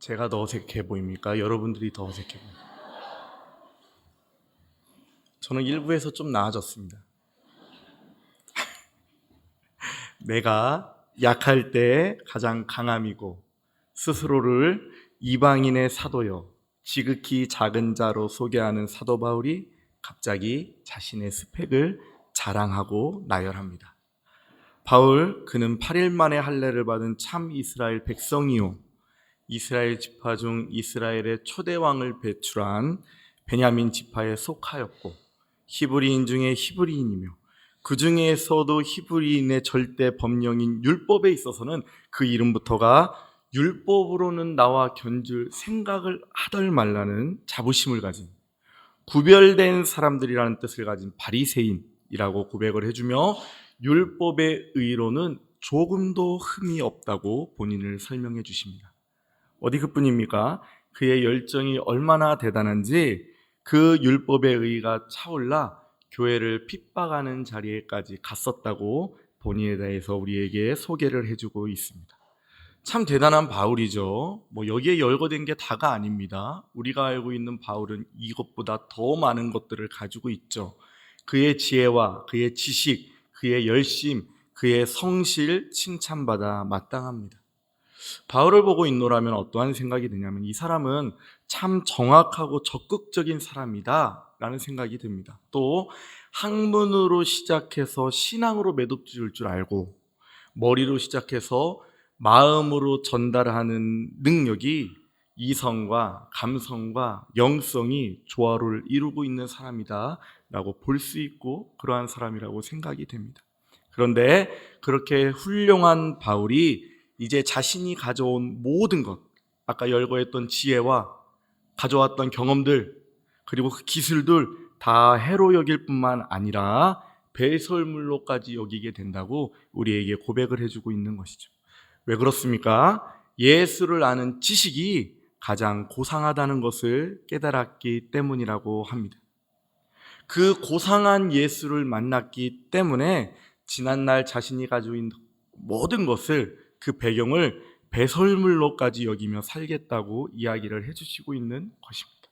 제가 더 어색해 보입니까? 여러분들이 더 어색해 보입니까? 저는 일부에서 좀 나아졌습니다. 내가 약할 때 가장 강함이고 스스로를 이방인의 사도여 지극히 작은 자로 소개하는 사도 바울이 갑자기 자신의 스펙을 자랑하고 나열합니다. 바울, 그는 8일 만에 할례를 받은 참 이스라엘 백성이요 이스라엘 지파 중 이스라엘의 초대 왕을 배출한 베냐민 지파에 속하였고 히브리인 중에 히브리인이며 그 중에서도 히브리인의 절대 법령인 율법에 있어서는 그 이름부터가 율법으로는 나와 견줄 생각을 하덜 말라는 자부심을 가진 구별된 사람들이라는 뜻을 가진 바리새인이라고 고백을 해주며 율법의 의로는 조금도 흠이 없다고 본인을 설명해 주십니다. 어디 그뿐입니까? 그의 열정이 얼마나 대단한지 그 율법의 의의가 차올라 교회를 핍박하는 자리에까지 갔었다고 본인에 대해서 우리에게 소개를 해주고 있습니다. 참 대단한 바울이죠. 여기에 열거된 게 다가 아닙니다. 우리가 알고 있는 바울은 이것보다 더 많은 것들을 가지고 있죠. 그의 지혜와 그의 지식, 그의 열심, 그의 성실 칭찬받아 마땅합니다. 바울을 보고 있노라면 어떠한 생각이 드냐면 이 사람은 참 정확하고 적극적인 사람이다 라는 생각이 듭니다. 또 학문으로 시작해서 신앙으로 매듭지을 줄 알고 머리로 시작해서 마음으로 전달하는 능력이 이성과 감성과 영성이 조화를 이루고 있는 사람이다 라고 볼 수 있고 그러한 사람이라고 생각이 됩니다. 그런데 그렇게 훌륭한 바울이 이제 자신이 가져온 모든 것, 아까 열거했던 지혜와 가져왔던 경험들, 그리고 그 기술들 다 해로 여길 뿐만 아니라 배설물로까지 여기게 된다고 우리에게 고백을 해주고 있는 것이죠. 왜 그렇습니까? 예수를 아는 지식이 가장 고상하다는 것을 깨달았기 때문이라고 합니다. 그 고상한 예수를 만났기 때문에 지난날 자신이 가지고 있는 모든 것을 그 배경을 배설물로까지 여기며 살겠다고 이야기를 해주시고 있는 것입니다.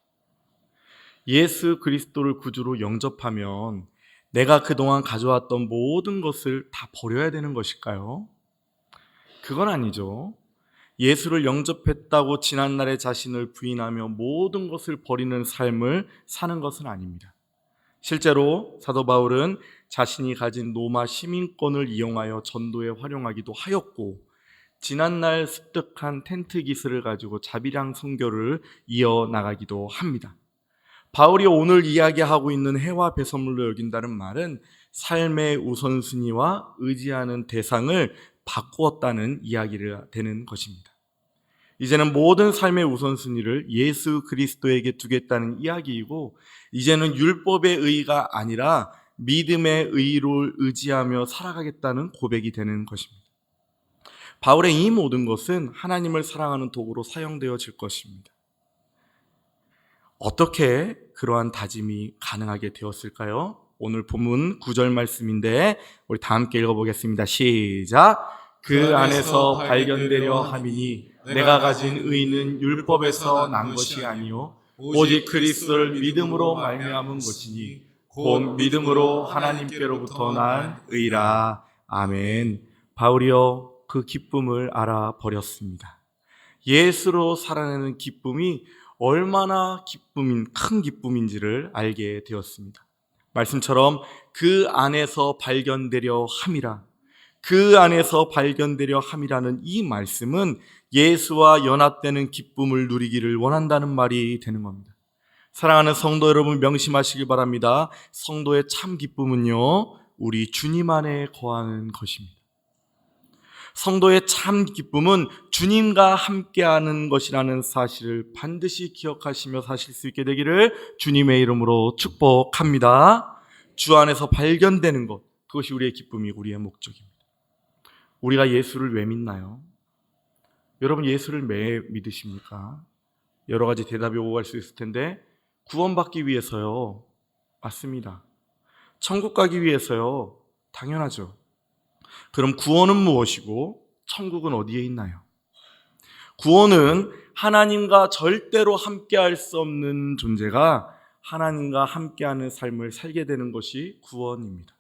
예수 그리스도를 구주로 영접하면 내가 그동안 가져왔던 모든 것을 다 버려야 되는 것일까요? 그건 아니죠. 예수를 영접했다고 지난날의 자신을 부인하며 모든 것을 버리는 삶을 사는 것은 아닙니다. 실제로 사도 바울은 자신이 가진 로마 시민권을 이용하여 전도에 활용하기도 하였고 지난날 습득한 텐트 기술을 가지고 자비랑 선교를 이어나가기도 합니다. 바울이 오늘 이야기하고 있는 해와 배설물로 여긴다는 말은 삶의 우선순위와 의지하는 대상을 바꾸었다는 이야기가 되는 것입니다. 이제는 모든 삶의 우선순위를 예수 그리스도에게 두겠다는 이야기이고 이제는 율법의 의의가 아니라 믿음의 의의를 의지하며 살아가겠다는 고백이 되는 것입니다. 바울의 이 모든 것은 하나님을 사랑하는 도구로 사용되어질 것입니다. 어떻게 그러한 다짐이 가능하게 되었을까요? 오늘 본문 9절 말씀인데 우리 다 함께 읽어보겠습니다. 시작! 그 안에서 발견되려 함이니 내가 가진 의는 율법에서 난 것이 아니요 오직 그리스도를 믿음으로 말미암은 것이니 곧 믿음으로 하나님께로부터 난 의라. 아멘. 바울이여 그 기쁨을 알아버렸습니다. 예수로 살아내는 기쁨이 얼마나 큰 기쁨인지를 알게 되었습니다. 말씀처럼 그 안에서 발견되려 함이라. 그 안에서 발견되려 함이라는 이 말씀은 예수와 연합되는 기쁨을 누리기를 원한다는 말이 되는 겁니다. 사랑하는 성도 여러분 명심하시길 바랍니다. 성도의 참 기쁨은요, 우리 주님 안에 거하는 것입니다. 성도의 참 기쁨은 주님과 함께하는 것이라는 사실을 반드시 기억하시며 사실 수 있게 되기를 주님의 이름으로 축복합니다. 주 안에서 발견되는 것, 그것이 우리의 기쁨이고 우리의 목적입니다. 우리가 예수를 왜 믿나요? 여러분 예수를 왜 믿으십니까? 여러 가지 대답이 오고 갈 수 있을 텐데 구원받기 위해서요. 맞습니다. 천국 가기 위해서요. 당연하죠. 그럼 구원은 무엇이고 천국은 어디에 있나요? 구원은 하나님과 절대로 함께할 수 없는 존재가 하나님과 함께하는 삶을 살게 되는 것이 구원입니다.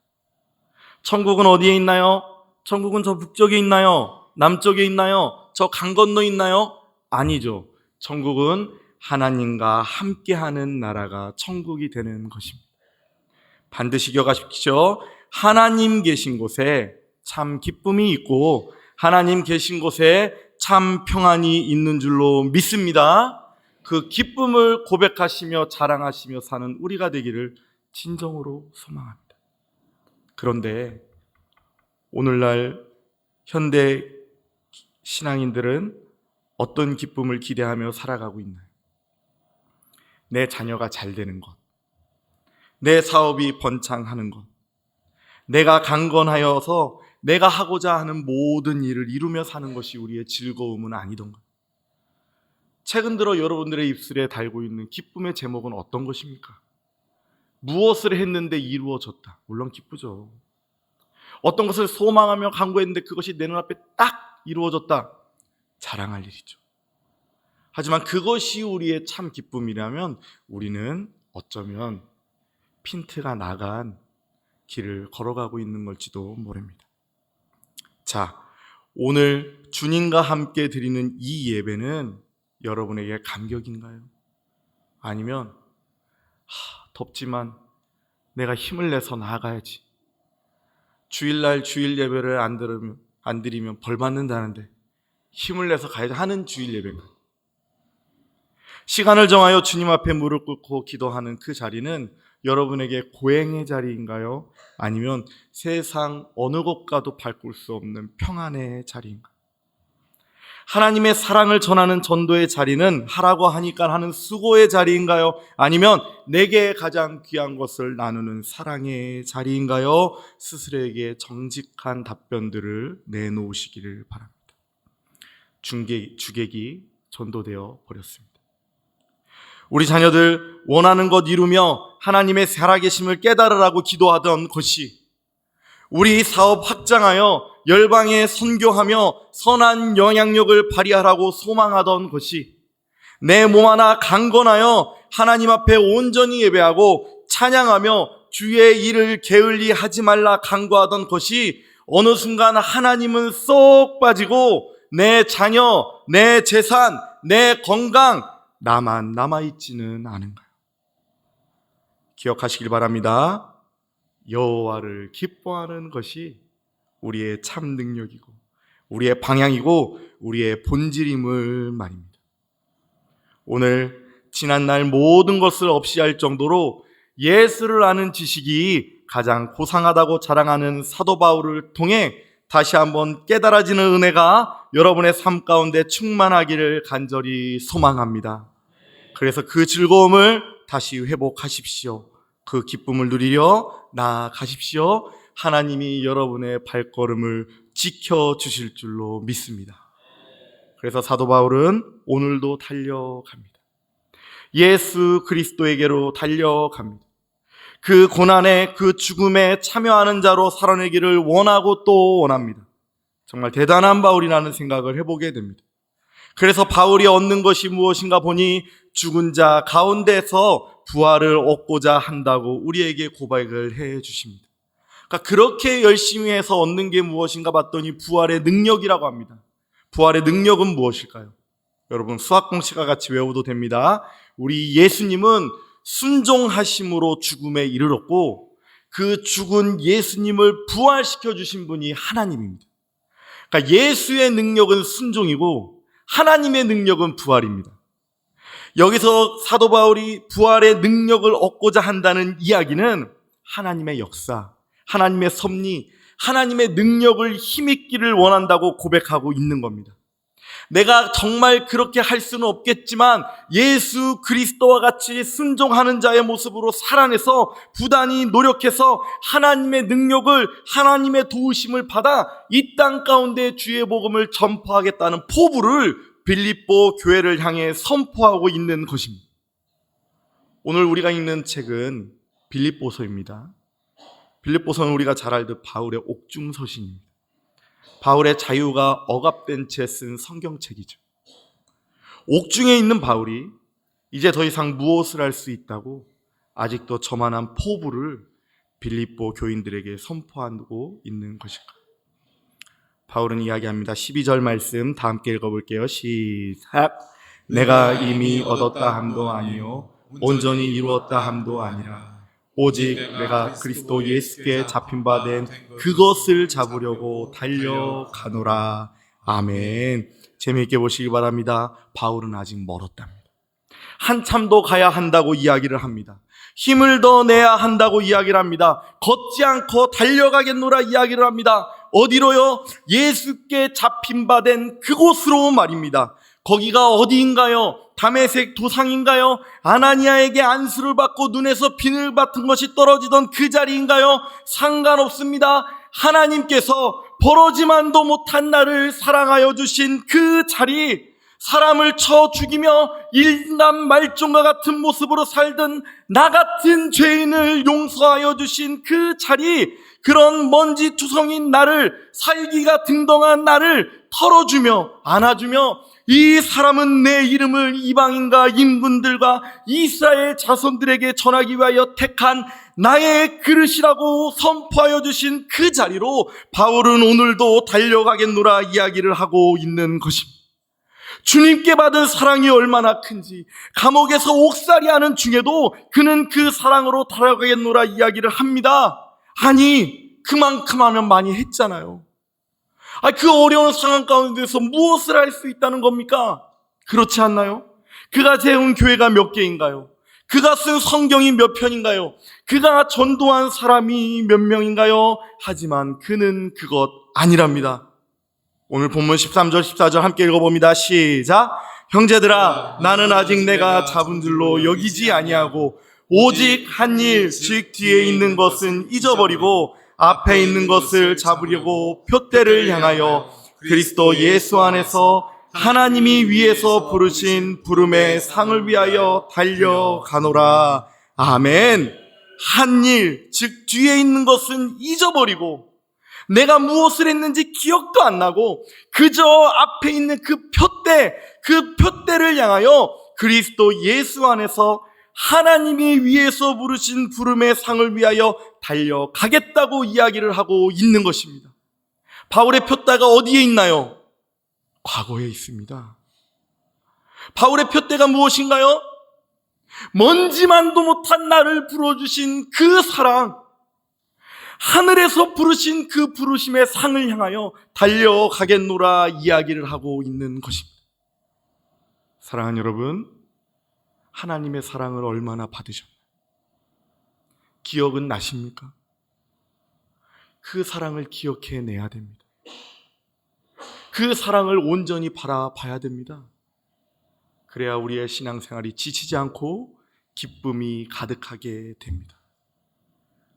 천국은 어디에 있나요? 천국은 저 북쪽에 있나요? 남쪽에 있나요? 저 강 건너 있나요? 아니죠. 천국은 하나님과 함께하는 나라가 천국이 되는 것입니다. 반드시 기억하십시오. 하나님 계신 곳에 참 기쁨이 있고 하나님 계신 곳에 참 평안이 있는 줄로 믿습니다. 그 기쁨을 고백하시며 자랑하시며 사는 우리가 되기를 진정으로 소망합니다. 그런데 오늘날 현대 신앙인들은 어떤 기쁨을 기대하며 살아가고 있나요? 내 자녀가 잘 되는 것, 내 사업이 번창하는 것, 내가 강건하여서 내가 하고자 하는 모든 일을 이루며 사는 것이 우리의 즐거움은 아니던가. 최근 들어 여러분들의 입술에 달고 있는 기쁨의 제목은 어떤 것입니까? 무엇을 했는데 이루어졌다. 물론 기쁘죠. 어떤 것을 소망하며 간구했는데 그것이 내 눈앞에 딱 이루어졌다. 자랑할 일이죠. 하지만 그것이 우리의 참 기쁨이라면 우리는 어쩌면 핀트가 나간 길을 걸어가고 있는 걸지도 모릅니다. 자, 오늘 주님과 함께 드리는 이 예배는 여러분에게 감격인가요? 아니면 덥지만 내가 힘을 내서 나아가야지. 주일날 주일 예배를 안 드리면 벌 받는다는데 힘을 내서 가야지 하는 주일 예배인가요? 시간을 정하여 주님 앞에 무릎 꿇고 기도하는 그 자리는 여러분에게 고행의 자리인가요? 아니면 세상 어느 곳과도 바꿀 수 없는 평안의 자리인가요? 하나님의 사랑을 전하는 전도의 자리는 하라고 하니까 하는 수고의 자리인가요? 아니면 내게 가장 귀한 것을 나누는 사랑의 자리인가요? 스스로에게 정직한 답변들을 내놓으시기를 바랍니다. 주객이 전도되어 버렸습니다. 우리 자녀들 원하는 것 이루며 하나님의 살아계심을 깨달으라고 기도하던 것이 우리 사업 확장하여 열방에 선교하며 선한 영향력을 발휘하라고 소망하던 것이 내 몸 하나 강건하여 하나님 앞에 온전히 예배하고 찬양하며 주의 일을 게을리 하지 말라 간구하던 것이 어느 순간 하나님은 쏙 빠지고 내 자녀, 내 재산, 내 건강 나만 남아있지는 않은가요? 기억하시길 바랍니다. 여호와를 기뻐하는 것이 우리의 참 능력이고 우리의 방향이고 우리의 본질임을 말입니다. 오늘 지난날 모든 것을 없이 할 정도로 예수를 아는 지식이 가장 고상하다고 자랑하는 사도 바울을 통해 다시 한번 깨달아지는 은혜가 여러분의 삶 가운데 충만하기를 간절히 소망합니다. 그래서 그 즐거움을 다시 회복하십시오. 그 기쁨을 누리려 나아가십시오. 하나님이 여러분의 발걸음을 지켜주실 줄로 믿습니다. 그래서 사도 바울은 오늘도 달려갑니다. 예수 그리스도에게로 달려갑니다. 그 고난에 그 죽음에 참여하는 자로 살아내기를 원하고 또 원합니다. 정말 대단한 바울이라는 생각을 해보게 됩니다. 그래서 바울이 얻는 것이 무엇인가 보니 죽은 자 가운데서 부활을 얻고자 한다고 우리에게 고백을 해 주십니다. 그러니까 그렇게 열심히 해서 얻는 게 무엇인가 봤더니 부활의 능력이라고 합니다. 부활의 능력은 무엇일까요? 여러분 수학 공식과 같이 외워도 됩니다. 우리 예수님은 순종하심으로 죽음에 이르렀고 그 죽은 예수님을 부활시켜 주신 분이 하나님입니다. 그러니까 예수의 능력은 순종이고 하나님의 능력은 부활입니다. 여기서 사도 바울이 부활의 능력을 얻고자 한다는 이야기는 하나님의 역사, 하나님의 섭리, 하나님의 능력을 힘있기를 원한다고 고백하고 있는 겁니다. 내가 정말 그렇게 할 수는 없겠지만 예수 그리스도와 같이 순종하는 자의 모습으로 살아내서 부단히 노력해서 하나님의 능력을, 하나님의 도우심을 받아 이 땅 가운데 주의 복음을 전파하겠다는 포부를 빌립보 교회를 향해 선포하고 있는 것입니다. 오늘 우리가 읽는 책은 빌립보서입니다. 빌립보서는 우리가 잘 알듯 바울의 옥중서신입니다. 바울의 자유가 억압된 채 쓴 성경책이죠. 옥중에 있는 바울이 이제 더 이상 무엇을 할 수 있다고 아직도 저만한 포부를 빌립보 교인들에게 선포하고 있는 것일까? 바울은 이야기합니다. 12절 말씀 다 함께 읽어볼게요. 시작. 내가 이미 얻었다 함도 아니요 온전히 이루었다 함도 아니라 오직 내가 그리스도 예수께 잡힌 바 된 그것을 잡으려고 달려가노라. 아멘. 재미있게 보시기 바랍니다. 바울은 아직 멀었답니다. 한참 더 가야 한다고 이야기를 합니다. 힘을 더 내야 한다고 이야기를 합니다. 걷지 않고 달려가겠노라 이야기를 합니다. 어디로요? 예수께 잡힌 바 된 그곳으로 말입니다. 거기가 어디인가요? 다메섹 도상인가요? 아나니아에게 안수를 받고 눈에서 비늘 같은 것이 떨어지던 그 자리인가요? 상관없습니다. 하나님께서 버러지만도 못한 나를 사랑하여 주신 그 자리, 사람을 쳐 죽이며 인간 말종과 같은 모습으로 살던 나 같은 죄인을 용서하여 주신 그 자리, 그런 먼지투성인 나를, 살기가 등덩한 나를 털어주며 안아주며 이 사람은 내 이름을 이방인과 인분들과 이스라엘 자손들에게 전하기 위하여 택한 나의 그릇이라고 선포하여 주신 그 자리로 바울은 오늘도 달려가겠노라 이야기를 하고 있는 것입니다. 주님께 받은 사랑이 얼마나 큰지 감옥에서 옥살이하는 중에도 그는 그 사랑으로 달려가겠노라 이야기를 합니다. 아니, 그만큼 하면 많이 했잖아요. 그 어려운 상황 가운데서 무엇을 할 수 있다는 겁니까? 그렇지 않나요? 그가 세운 교회가 몇 개인가요? 그가 쓴 성경이 몇 편인가요? 그가 전도한 사람이 몇 명인가요? 하지만 그는 그것 아니랍니다. 오늘 본문 13절 14절 함께 읽어봅니다. 시작. 형제들아, 나는 아직 내가 잡은 줄로 여기지 아니하고 오직 한 일, 즉 뒤에 있는 것은 잊어버리고 앞에 있는 것을 잡으려고 표대를 향하여 그리스도 예수 안에서 하나님이 위에서 부르신 부름의 상을 위하여 달려가노라. 아멘. 한 일, 즉 뒤에 있는 것은 잊어버리고 내가 무엇을 했는지 기억도 안 나고 그저 앞에 있는 그 표대를 향하여 그리스도 예수 안에서 하나님이 위에서 부르신 부름의 상을 위하여 달려가겠다고 이야기를 하고 있는 것입니다. 바울의 표대가 어디에 있나요? 과거에 있습니다. 바울의 표대가 무엇인가요? 먼지만도 못한 나를 불러주신 그 사랑, 하늘에서 부르신 그 부르심의 상을 향하여 달려가겠노라 이야기를 하고 있는 것입니다. 사랑하는 여러분, 하나님의 사랑을 얼마나 받으셨나요? 기억은 나십니까? 그 사랑을 기억해내야 됩니다. 그 사랑을 온전히 바라봐야 됩니다. 그래야 우리의 신앙생활이 지치지 않고 기쁨이 가득하게 됩니다.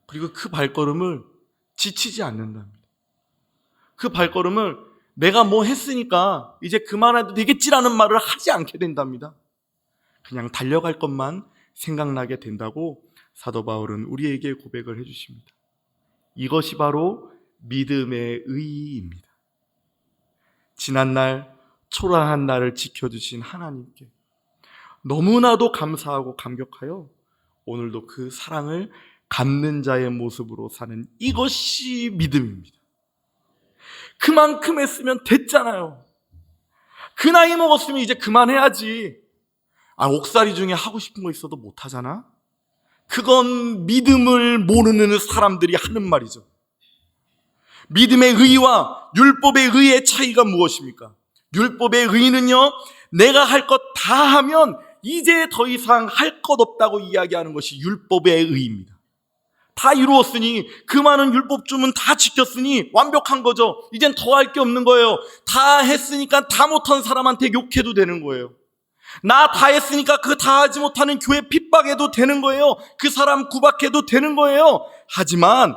그리고 그 발걸음을 지치지 않는답니다. 그 발걸음을 내가 뭐 했으니까 이제 그만해도 되겠지라는 말을 하지 않게 된답니다. 그냥 달려갈 것만 생각나게 된다고 사도 바울은 우리에게 고백을 해주십니다. 이것이 바로 믿음의 의의입니다. 지난날 초라한 나를 지켜주신 하나님께 너무나도 감사하고 감격하여 오늘도 그 사랑을 갚는 자의 모습으로 사는 이것이 믿음입니다. 그만큼 했으면 됐잖아요. 그 나이 먹었으면 이제 그만해야지. 옥살이 중에 하고 싶은 거 있어도 못하잖아? 그건 믿음을 모르는 사람들이 하는 말이죠. 믿음의 의와 율법의 의의 차이가 무엇입니까? 율법의 의는요, 내가 할 것 다 하면 이제 더 이상 할 것 없다고 이야기하는 것이 율법의 의입니다. 다 이루었으니 그 많은 율법주문 다 지켰으니 완벽한 거죠. 이젠 더 할 게 없는 거예요. 다 했으니까 다 못한 사람한테 욕해도 되는 거예요. 나 다 했으니까 그 다 하지 못하는 교회 핍박해도 되는 거예요. 그 사람 구박해도 되는 거예요. 하지만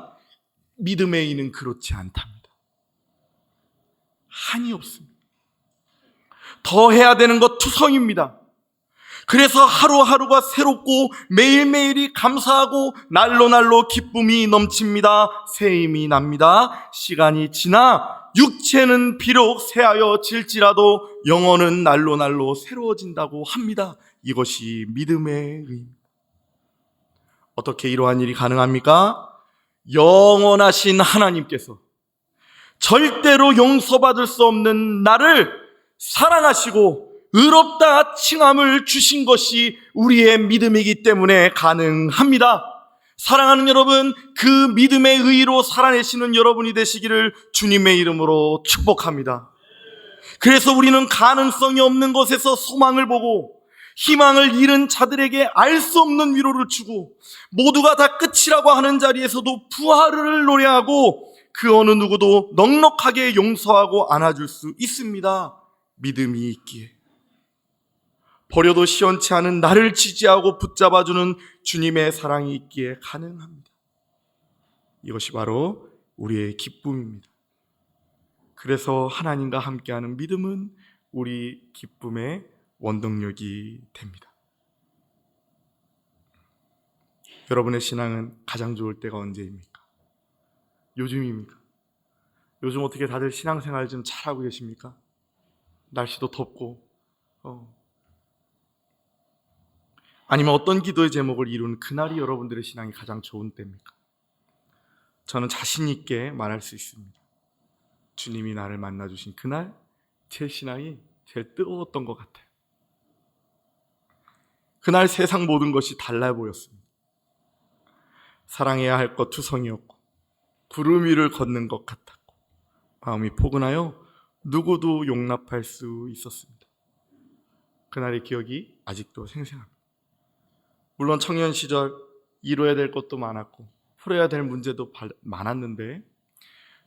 믿음의 이는 그렇지 않답니다. 한이 없습니다. 더 해야 되는 것 투성입니다. 그래서 하루하루가 새롭고 매일매일이 감사하고 날로 기쁨이 넘칩니다. 새 힘이 납니다. 시간이 지나 육체는 비록 쇠하여 질지라도 영혼은 날로 새로워진다고 합니다. 이것이 믿음의 의입니다. 어떻게 이러한 일이 가능합니까? 영원하신 하나님께서 절대로 용서받을 수 없는 나를 사랑하시고 의롭다 칭함을 주신 것이 우리의 믿음이기 때문에 가능합니다. 사랑하는 여러분, 그 믿음의 의로 살아내시는 여러분이 되시기를 주님의 이름으로 축복합니다. 그래서 우리는 가능성이 없는 것에서 소망을 보고 희망을 잃은 자들에게 알 수 없는 위로를 주고 모두가 다 끝이라고 하는 자리에서도 부활을 노래하고 그 어느 누구도 넉넉하게 용서하고 안아줄 수 있습니다. 믿음이 있기에. 버려도 시원치 않은 나를 지지하고 붙잡아주는 주님의 사랑이 있기에 가능합니다. 이것이 바로 우리의 기쁨입니다. 그래서 하나님과 함께하는 믿음은 우리 기쁨의 원동력이 됩니다. 여러분의 신앙은 가장 좋을 때가 언제입니까? 요즘입니까? 요즘 어떻게 다들 신앙생활 좀 잘하고 계십니까? 날씨도 덥고 아니면 어떤 기도의 제목을 이룬 그날이 여러분들의 신앙이 가장 좋은 때입니까? 저는 자신 있게 말할 수 있습니다. 주님이 나를 만나주신 그날 제 신앙이 제일 뜨거웠던 것 같아요. 그날 세상 모든 것이 달라 보였습니다. 사랑해야 할 것 투성이었고 구름 위를 걷는 것 같았고 마음이 포근하여 누구도 용납할 수 있었습니다. 그날의 기억이 아직도 생생합니다. 물론 청년 시절 이뤄야 될 것도 많았고 풀어야 될 문제도 많았는데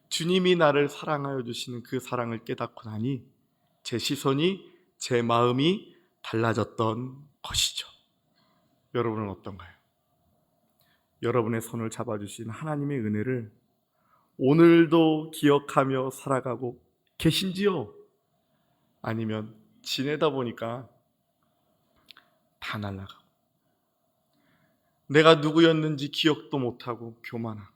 주님이 나를 사랑하여 주시는 그 사랑을 깨닫고 나니 제 시선이, 제 마음이 달라졌던 것이죠. 여러분은 어떤가요? 여러분의 손을 잡아주신 하나님의 은혜를 오늘도 기억하며 살아가고 계신지요? 아니면 지내다 보니까 다 날아가고 내가 누구였는지 기억도 못하고 교만하고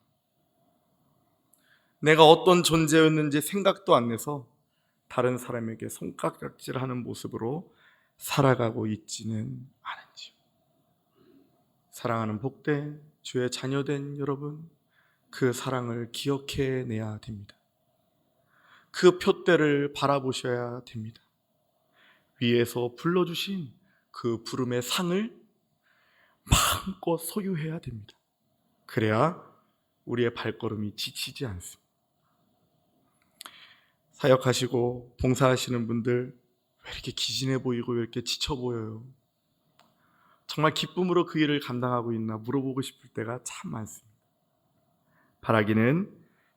내가 어떤 존재였는지 생각도 안 내서 다른 사람에게 손가락질하는 모습으로 살아가고 있지는 않은지요. 사랑하는 복된 주의 자녀된 여러분, 그 사랑을 기억해내야 됩니다. 그 표대를 바라보셔야 됩니다. 위에서 불러주신 그 부름의 상을 마음껏 소유해야 됩니다. 그래야 우리의 발걸음이 지치지 않습니다. 사역하시고 봉사하시는 분들 왜 이렇게 기진해 보이고 왜 이렇게 지쳐 보여요? 정말 기쁨으로 그 일을 감당하고 있나 물어보고 싶을 때가 참 많습니다. 바라기는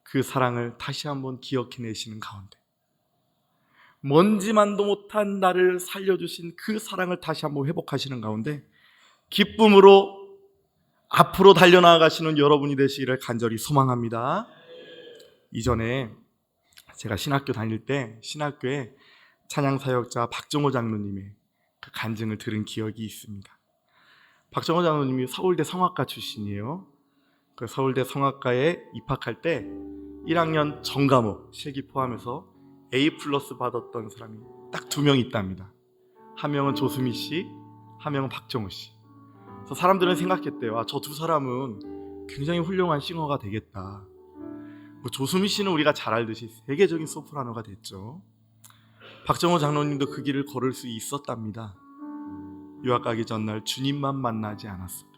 그 사랑을 다시 한번 기억해내시는 가운데 먼지만도 못한 나를 살려주신 그 사랑을 다시 한번 회복하시는 가운데 기쁨으로 앞으로 달려나가시는 여러분이 되시기를 간절히 소망합니다. 이전에 제가 신학교 다닐 때 신학교에 찬양사역자 박정호 장로님의 그 간증을 들은 기억이 있습니다. 박정호 장로님이 서울대 성악과 출신이에요. 그 서울대 성악과에 입학할 때 1학년 전 과목 실기 포함해서 A+ 받았던 사람이 딱 2명 있답니다. 한 명은 조수미 씨, 한 명은 박정호 씨. 그래서 사람들은 생각했대요. 저 두 사람은 굉장히 훌륭한 싱어가 되겠다. 조수미 씨는 우리가 잘 알듯이 세계적인 소프라노가 됐죠. 박정호 장로님도 그 길을 걸을 수 있었답니다. 유학 가기 전날 주님만 만나지 않았어요.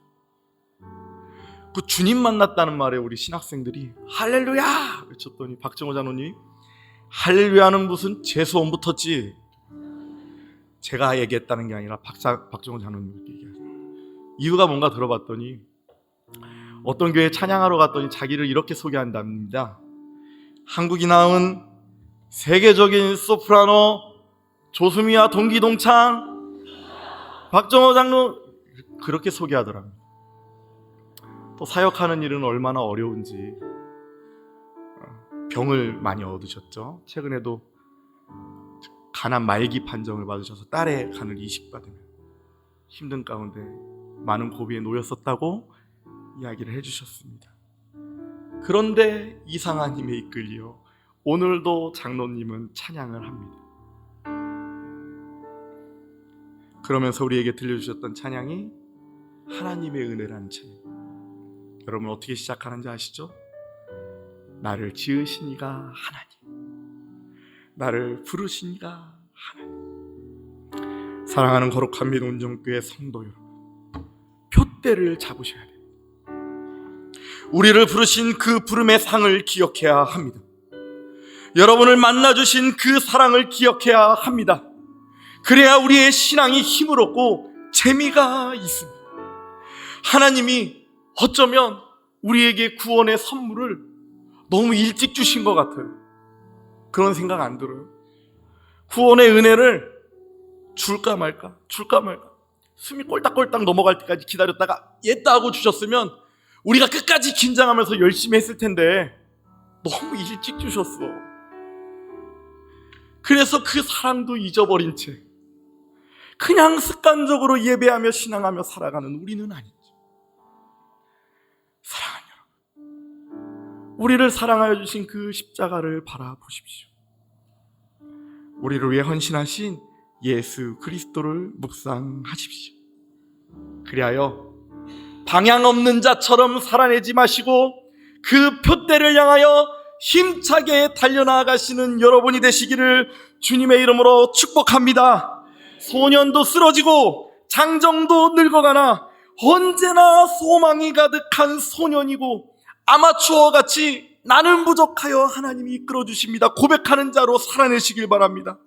그 주님 만났다는 말에 우리 신학생들이 할렐루야 외쳤더니 박정호 장로님이 할렐루야는 무슨 재수원 붙었지. 제가 얘기했다는 게 아니라 박정호 장로님이 얘기하죠. 이유가 뭔가 들어봤더니 어떤 교회 찬양하러 갔더니 자기를 이렇게 소개한답니다. 한국이 낳은 세계적인 소프라노 조수미와 동기동창 박정호 장로 그렇게 소개하더랍니다. 또 사역하는 일은 얼마나 어려운지 병을 많이 얻으셨죠. 최근에도 간암 말기 판정을 받으셔서 딸의 간을 이식받으며 힘든 가운데 많은 고비에 놓였었다고 이야기를 해주셨습니다. 그런데 이상한 힘에 이끌려 오늘도 장로님은 찬양을 합니다. 그러면서 우리에게 들려주셨던 찬양이 하나님의 은혜라는 찬양. 여러분 어떻게 시작하는지 아시죠? 나를 지으신 이가 하나님, 나를 부르신 이가 하나님. 사랑하는 거룩한 및 온전교회 성도 여러분, 표대를 잡으셔야 돼요. 우리를 부르신 그 부름의 상을 기억해야 합니다. 여러분을 만나주신 그 사랑을 기억해야 합니다. 그래야 우리의 신앙이 힘을 얻고 재미가 있습니다. 하나님이 어쩌면 우리에게 구원의 선물을 너무 일찍 주신 것 같아요. 그런 생각 안 들어요? 구원의 은혜를 줄까 말까 숨이 꼴딱꼴딱 넘어갈 때까지 기다렸다가 옛다 하고 주셨으면 우리가 끝까지 긴장하면서 열심히 했을 텐데 너무 일찍 주셨어. 그래서 그 사랑도 잊어버린 채 그냥 습관적으로 예배하며 신앙하며 살아가는 우리는 아니죠. 사랑하는 여러분, 우리를 사랑하여 주신 그 십자가를 바라보십시오. 우리를 위해 헌신하신 예수 그리스도를 묵상하십시오. 그리하여 방향 없는 자처럼 살아내지 마시고 그 표대를 향하여 힘차게 달려나가시는 여러분이 되시기를 주님의 이름으로 축복합니다. 소년도 쓰러지고 장정도 늙어가나 언제나 소망이 가득한 소년이고 아마추어같이 나는 부족하여 하나님이 이끌어주십니다. 고백하는 자로 살아내시길 바랍니다.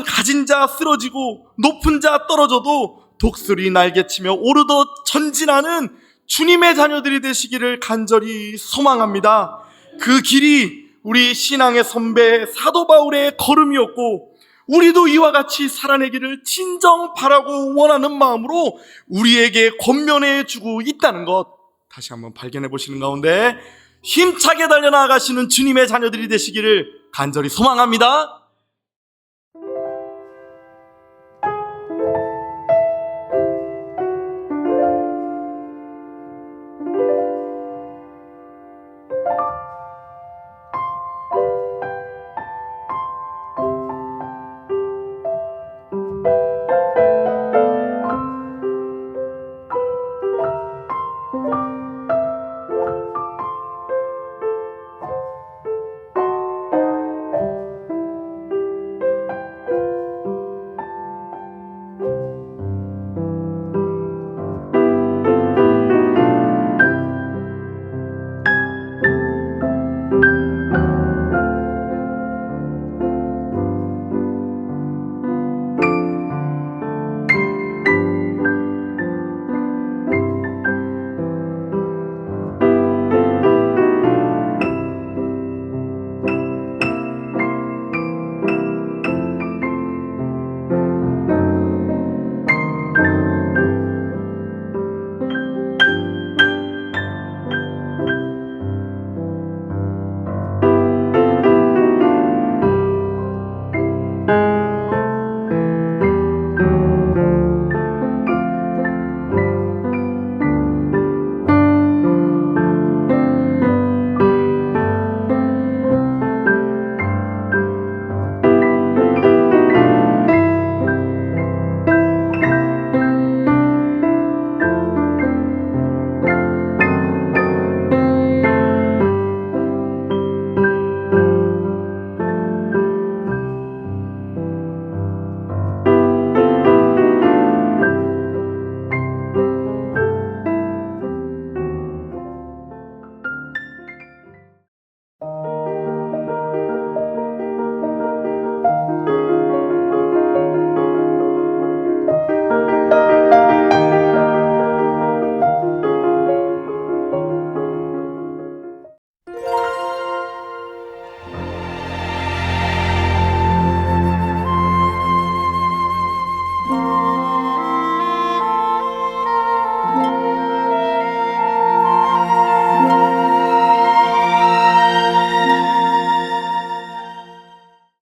가진 자 쓰러지고 높은 자 떨어져도 독수리 날개치며 오르듯 전진하는 주님의 자녀들이 되시기를 간절히 소망합니다. 그 길이 우리 신앙의 선배 사도 바울의 걸음이었고 우리도 이와 같이 살아내기를 진정 바라고 원하는 마음으로 우리에게 권면해 주고 있다는 것 다시 한번 발견해 보시는 가운데 힘차게 달려나가시는 주님의 자녀들이 되시기를 간절히 소망합니다.